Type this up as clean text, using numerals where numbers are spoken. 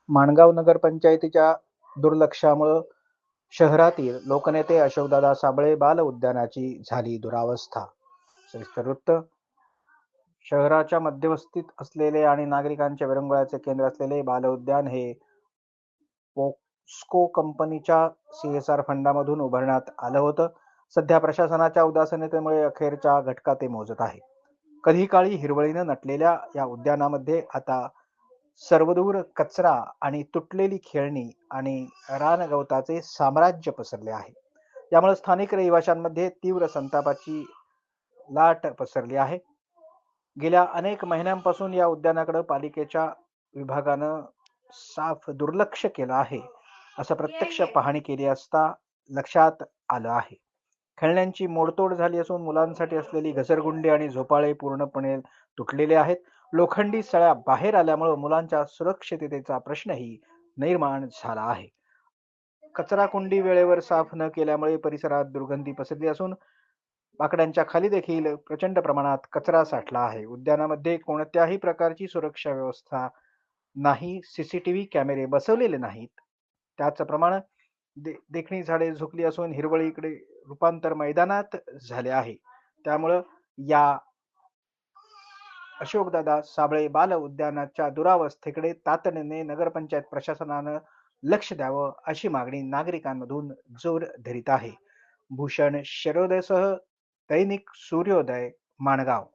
माणगाव नगरपंचायतीच्या दुर्लक्षामुळं शहरातील लोकनेते अशोकदादा साबळे बाल उद्यानाची झाली दुरावस्था. सविस्तर वृत्त. शहराच्या मध्यवस्तीत असलेले आणि नागरिकांच्या विरंगुळ्याचे केंद्र असलेले बाल उद्यान हे पोस्को कंपनीच्या CSR फंडामधून उभारण्यात आलं होतं. सध्या प्रशासनाच्या उदासीनतेमुळे अखेरच्या घटका ते मोजत आहे. कधी काळी हिरवळीनं नटलेल्या या उद्यानामध्ये आता सर्वदूर कचरा आणि तुटलेली खेळणी आणि रानगवताचे साम्राज्य पसरले आहे. यामुळे स्थानिक रहिवाशांमध्ये तीव्र संतापाची लाट पसरली आहे. गेल्या अनेक महिन्यांपासून या उद्यानाकडे पालिकेच्या विभागानं साफ दुर्लक्ष केलं आहे, असं प्रत्यक्ष पाहणी केली असता लक्षात आलं आहे. खेळण्यांची मोडतोड झाली असून मुलांसाठी असलेली घसरगुंडी आणि झोपाळे पूर्णपणे तुटलेले आहेत. लोखंडी सळ्या बाहेर आल्यामुळे मुलांच्या सुरक्षिततेचा प्रश्नही निर्माण झाला आहे. कचरा कुंडी वेळेवर साफ न केल्यामुळे परिसरात दुर्गंधी पसरली असून बाकड्यांच्या खाली देखील प्रचंड प्रमाणात कचरा साठला आहे. उद्यानामध्ये कोणत्याही प्रकारची सुरक्षा व्यवस्था नाही, CCTV कॅमेरे बसवलेले नाहीत. त्याचप्रमाणे देखणी झाडे झुकली असून हिरवळीकडे रूपांतर मैदानात झाले आहे. त्यामुळं या अशोकदादा साबळे बाल उद्यानाच्या दुरावस्थेकडे तातडीने नगरपंचायत प्रशासनानं लक्ष द्यावं अशी मागणी नागरिकांमधून जोर धरीत आहे. भूषण शिरोदेसह दैनिक सूर्योदय, माणगाव.